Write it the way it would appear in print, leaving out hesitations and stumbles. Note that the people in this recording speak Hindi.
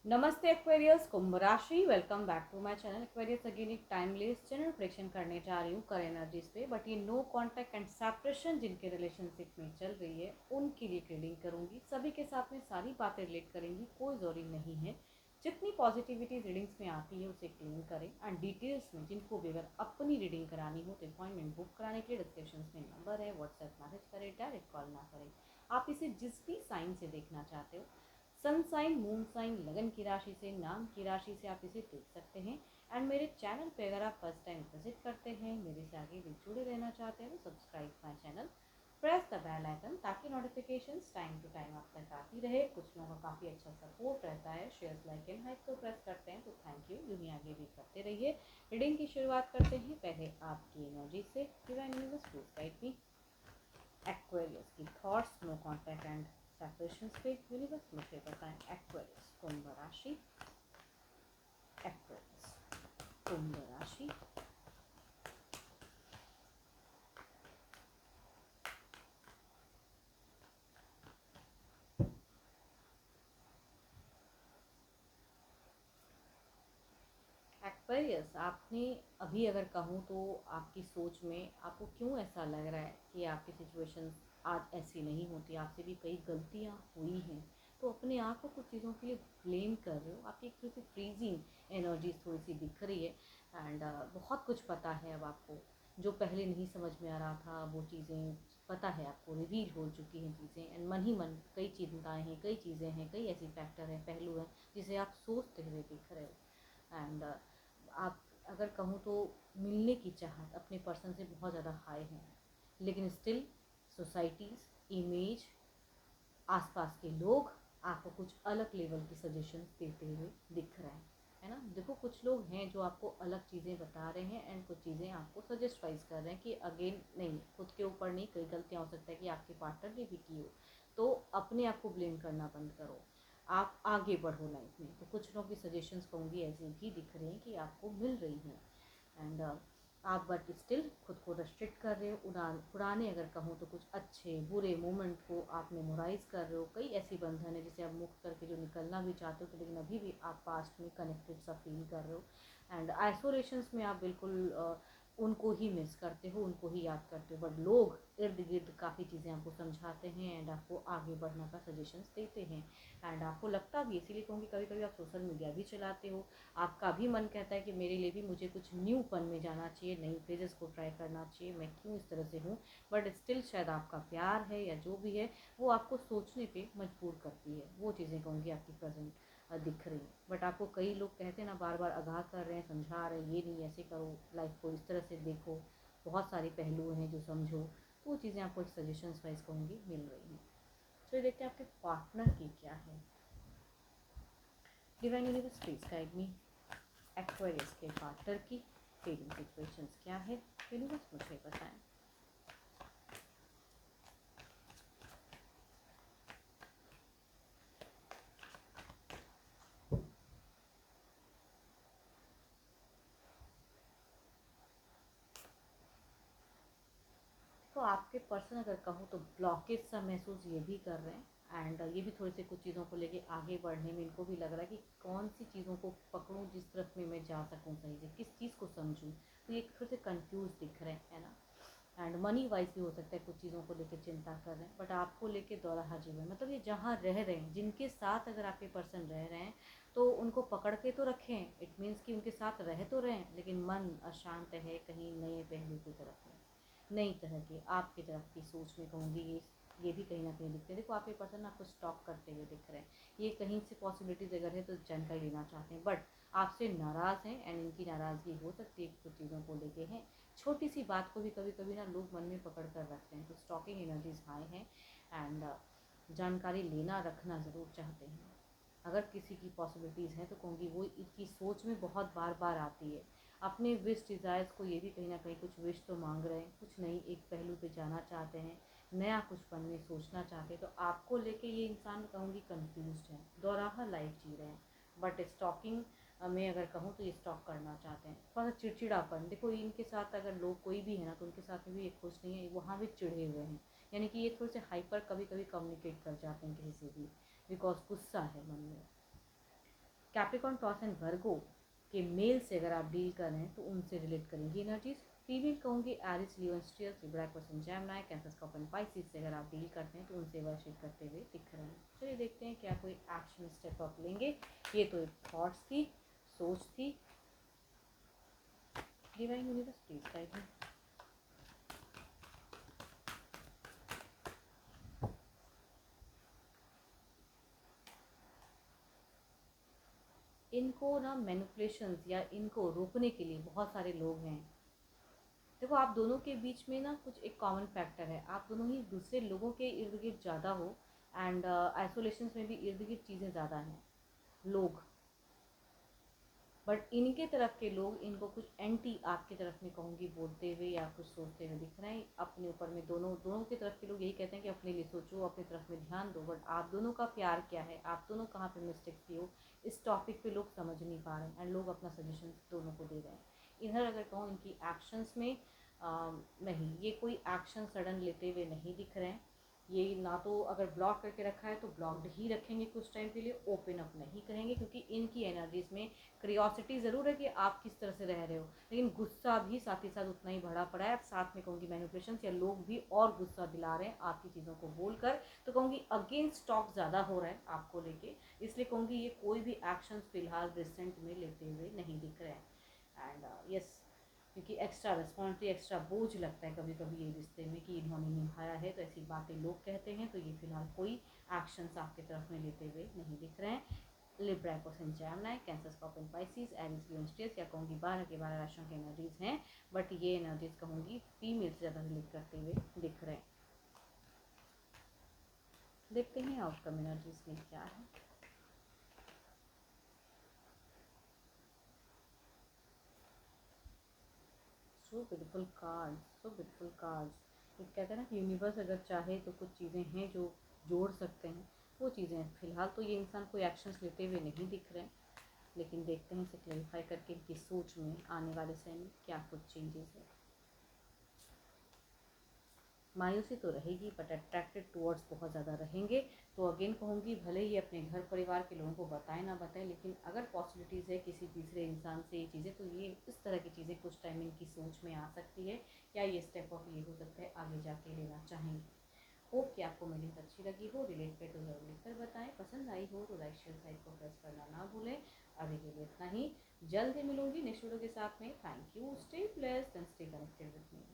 नमस्ते एक्वेरियस, कुंभ राशि। Welcome back to my channel Aquarius. Again एक टाइमलेस जनरल प्रेडिक्शन करने जा रही हूँ कर एनर्जीज पे, बट ये नो कांटेक्ट एंड सेपरेशन जिनके रिलेशनशिप में चल रही है उनके लिए रीडिंग करूंगी। सभी के साथ में सारी बातें रिलेट करेंगी, कोई जरूरी नहीं है। जितनी पॉजिटिविटी रीडिंग्स में आती है उसे क्लीन करें एंड डिटेल्स में जिनको भी अगर अपनी रीडिंग करानी हो तो अपॉइंटमेंट बुक कराने के लिए डिस्क्रिप्शन में नंबर है, व्हाट्सएप मैसेज करें, डायरेक्ट कॉल ना करें। आप इसे जिस भी साइन से देखना चाहते हो, सन साइन, मून साइन, लगन की राशि से, नाम की राशि से आप इसे देख सकते हैं। एंड मेरे चैनल पे अगर आप फर्स्ट टाइम विजिट करते हैं, मेरे से आगे भी जुड़े रहना चाहते हैं तो subscribe my channel, press the bell icon ताकि नोटिफिकेशंस टाइम टू टाइम आप तक आती रहे। कुछ लोगों का काफ़ी अच्छा सपोर्ट रहता है, शेयर्स लाइक एंड हाइप तो प्रेस करते हैं, तो थैंक यू। यूँ ही आगे भी करते रहिए। रीडिंग की शुरुआत करते हैं पहले आपकी एनर्जी से। Divine universe please guide me. Aquarius की thoughts, no contact and separations पे यूनिवर्स मुझे बताएं। एक्वेरियस कुंभ राशि, एक्वेरियस कुंभ राशि। एक्वेरियस, आपने अभी अगर कहूँ तो आपकी सोच में आपको क्यों ऐसा लग रहा है कि आपकी सिचुएशन आज ऐसी नहीं होती, आपसे भी कई गलतियाँ हुई हैं, तो अपने आप को कुछ चीज़ों के लिए ब्लेम कर रहे हो। आपकी एक थोड़ी सी फ्रीजिंग एनर्जीज थोड़ी सी दिख रही है। एंड बहुत कुछ पता है अब आपको, जो पहले नहीं समझ में आ रहा था वो चीज़ें पता है आपको, रिवील हो चुकी हैं चीज़ें। एंड मन ही मन कई चिंताएँ हैं, कई चीज़ें हैं, कई ऐसी फैक्टर हैं, पहलू हैं जिसे आप सोचते हुए दिख रहे हो। एंड आप अगर कहूँ तो मिलने की चाहत अपने पर्सन से बहुत ज़्यादा हाई है, लेकिन स्टिल सोसाइटीज़, इमेज, आसपास के लोग आपको कुछ अलग लेवल की सजेशंस देते हुए दिख रहे हैं, है ना। देखो, कुछ लोग हैं जो आपको अलग चीज़ें बता रहे हैं एंड कुछ चीज़ें आपको सजेस्ट वाइज कर रहे हैं कि अगेन नहीं, खुद के ऊपर नहीं, कई गलतियाँ हो सकता है कि आपके पार्टनर ने भी की हो, तो अपने आप को ब्लेम करना बंद करो, आप आगे बढ़ो लाइफ में। तो कुछ लोगों की सजेशंस कहूँगी ऐसी भी दिख रही हैं कि आपको मिल रही हैं। एंड आप बट स्टिल खुद को रेस्ट्रिक्ट कर रहे हो। पुराने अगर कहूँ तो कुछ अच्छे बुरे मोमेंट को आप मेमोराइज कर रहे हो। कई ऐसी बंधन है जिसे आप मुक्त करके जो निकलना भी चाहते हो, तो लेकिन अभी भी आप पास्ट में कनेक्टेड सा फील कर रहे हो। एंड आइसोलेशंस में आप बिल्कुल उनको ही मिस करते हो, उनको ही याद करते हो, बट लोग इर्द गिर्द काफ़ी चीज़ें आपको समझाते हैं एंड आपको आगे बढ़ने का सजेशंस देते हैं। एंड आपको लगता भी, इसीलिए कहूँगी कभी कभी आप सोशल मीडिया भी चलाते हो, आपका भी मन कहता है कि मेरे लिए भी मुझे कुछ न्यू पन में जाना चाहिए, नई फेजेस को ट्राई करना चाहिए, मैं क्यों इस तरह से हूँ। बट स्टिल शायद आपका प्यार है या जो भी है वो आपको सोचने पे मजबूर करती है। वो चीज़ें कहूँगी आपकी प्रेजेंट दिख रही है। बट आपको कई लोग कहते हैं ना, बार बार आगाह कर रहे हैं, समझा रहे हैं, ये नहीं ऐसे करो, लाइफ को इस तरह से देखो, बहुत सारे पहलू हैं जो समझो। तो वो चीज़ें आपको एक सजेशंस वाइज कहूँगी मिल रही हैं। तो ये देखते हैं आपके पार्टनर की क्या है। Divine universe please guide me. Aquarius के पार्टनर की फीलिंग सिचुएशंस क्या है, यूनिवर्स मुझे बताएं। तो आपके पर्सन अगर कहूँ तो ब्लॉकेज सा महसूस ये भी कर रहे हैं। एंड ये भी थोड़े से कुछ चीज़ों को लेके आगे बढ़ने में इनको भी लग रहा है कि कौन सी चीज़ों को पकड़ूं जिस तरफ में मैं जा सकूं सही से, किस चीज़ को समझूं। तो ये थोड़े से कंफ्यूज दिख रहे हैं, है ना। एंड मनी वाइज भी हो सकता है कुछ चीज़ों को लेकर चिंता कर रहे हैं, बट आपको लेके दोराहा जीवन, मतलब ये जहाँ रह रहे हैं, जिनके साथ अगर आपके पर्सन रह रहे हैं तो उनको पकड़ के तो रखें। इट मीन्स कि उनके साथ रह तो रहें, लेकिन मन अशांत है, कहीं नए पहलू की तरफ है, नई तरह की आपकी तरफ की सोच में कहूँगी। ये भी कहीं ना कहीं दिखते हैं। देखो, आपके पर्सन आपको स्टॉक करते हुए दिख रहे हैं। ये कहीं से पॉसिबिलिटीज अगर है तो जानकारी लेना चाहते हैं, बट आपसे नाराज़ हैं। एंड इनकी नाराज़गी हो सकती है कुछ चीज़ों को लेके है। छोटी सी बात को भी कभी कभी ना लोग मन में पकड़ कर रखते हैं। तो स्टॉकिंग एनर्जीज हाई हैं। एंड जानकारी लेना रखना ज़रूर चाहते हैं। अगर किसी की पॉसिबिलिटीज़ हैं तो कहूँगी वो इनकी सोच में बहुत बार बार आती है। अपने विश डिज़ायर्स को ये भी कहीं ना कहीं कुछ विश तो मांग रहे हैं, कुछ नई एक पहलू पे जाना चाहते हैं, नया कुछ पन में सोचना चाहते हैं। तो आपको लेके ये इंसान कहूँगी कंफ्यूज है, दोराहा लाइफ जी रहे हैं। बट स्टॉकिंग में अगर कहूँ तो ये स्टॉक करना चाहते हैं। थोड़ा सा चिड़चिड़ापन, देखो इनके साथ अगर लोग कोई भी है ना तो उनके साथ में भी ये खुश नहीं है, वहाँ भी चिढ़े हुए हैं। यानी कि ये थोड़े से हाइपर कभी कभी कम्युनिकेट कर जाते हैं किसी से भी, बिकॉज गुस्सा है मन में। कैप्रिकॉर्न, टॉरस एंड वर्गो के मेल से अगर आप डील कर रहे हैं तो उनसे रिलेट करेंगी एनर्जीज। फीमेल कहूँगी Aries, Leo, Sagittarius, Libra, Aquarius, Gemini, Cancer, Scorpio, Pisces से अगर आप डील करते हैं तो उनसे वर्शिप करते हुए दिख रहे हैं। चलिए देखते हैं क्या कोई एक्शन स्टेप अप लेंगे। ये तो एक थॉट्स थी, सोच थी। डिवाइन यूनिवर्स प्लीज गाइड मी। इनको ना मैनिपुलेशंस या इनको रोकने के लिए बहुत सारे लोग हैं। देखो आप दोनों के बीच में ना कुछ एक कॉमन फैक्टर है, आप दोनों ही दूसरे लोगों के इर्द गिर्द ज़्यादा हो एंड आइसोलेशन में भी इर्द गिर्द चीज़ें ज़्यादा हैं लोग। बट इनके तरफ के लोग इनको कुछ एंटी आपकी तरफ में कहूँगी बोलते हुए या कुछ सोचते हुए दिख रहे हैं अपने ऊपर में। दोनों दोनों की तरफ के लोग यही कहते हैं कि अपने लिए सोचो, अपनी तरफ में ध्यान दो। बट आप दोनों का प्यार क्या है, आप दोनों कहाँ पे मिस्टेक की हो, इस टॉपिक पे लोग समझ नहीं पा रहे हैं एंड लोग अपना सजेशन दोनों को दे रहे हैं। इधर अगर कहूँ इनकी एक्शंस में नहीं, ये कोई एक्शन सडन लेते हुए नहीं दिख रहे हैं। ये ना तो अगर ब्लॉक करके रखा है तो ब्लॉक्ड ही रखेंगे कुछ टाइम के लिए, ओपन अप नहीं करेंगे, क्योंकि इनकी एनर्जीज में क्रियोसिटी ज़रूर है कि आप किस तरह से रह रहे हो, लेकिन गुस्सा भी साथ ही साथ उतना ही भरा पड़ा है। साथ में कहूँगी मैनिपुलेशन या लोग भी और गुस्सा दिला रहे हैं आपकी चीज़ों को बोलकर, तो कहूँगी अगेंस्ट टॉक ज़्यादा हो रहा है आपको लेके। इसलिए कहूँगी ये कोई भी एक्शन फिलहाल रिसेंट में लेते हुए नहीं दिख रहे हैं। एंड यस, क्योंकि एक्स्ट्रा रिस्पॉन्सिबिलिटी, एक्स्ट्रा बोझ लगता है कभी कभी ये रिश्ते में कि इन्होंने निभाया है, तो ऐसी बातें लोग कहते हैं। तो ये फिलहाल कोई एक्शंस आपकी तरफ में लेते हुए नहीं दिख रहे हैं। Libra, Aquarius and Gemini, Cancer, Scorpio, Pisces, Aries, Leo, Sagittarius या कहूँगी 12 के 12 राशियों की एनर्जीज हैं। बट ये एनर्जीज कहूँगी फीमेल से ज़्यादा रिलेट करते हुए दिख रहे हैं। देखते हैं आउटकम एनर्जीज में क्या है। So beautiful cards, so beautiful cards. एक कहते हैं ना कि यूनिवर्स अगर चाहे तो कुछ चीज़ें हैं जो जोड़ सकते हैं, वो चीज़ें हैं। फिलहाल तो ये इंसान कोई एक्शंस लेते हुए नहीं दिख रहे हैं, लेकिन देखते हैं इसे क्लैरिफाई करके इनकी सोच में आने वाले समय में क्या कुछ चेंजेस है। मायूसी तो रहेगी बट अट्रैक्टेड टुवर्ड्स बहुत ज़्यादा रहेंगे। तो अगेन कहूँगी भले ही अपने घर परिवार के लोगों को बताएं ना बताएं, लेकिन अगर पॉसिबिलिटीज़ है किसी तीसरे इंसान से ये चीज़ें, तो ये इस तरह की चीज़ें कुछ टाइम इनकी सोच में आ सकती है, या ये स्टेप अप ये हो सकता है आगे जाके लेना चाहेंगे। होप कि आपको मेरी लिंक अच्छी लगी हो, रिलेटेड हो जरूर लिखकर बताएं। पसंद आई हो तो लाइक शेयर साइट को प्रेस करना ना भूलें। अभी के लिए इतना ही, जल्द ही मिलूंगी नेक्स्ट वीडियो के साथ में। Thank you, stay blessed and stay connected with me.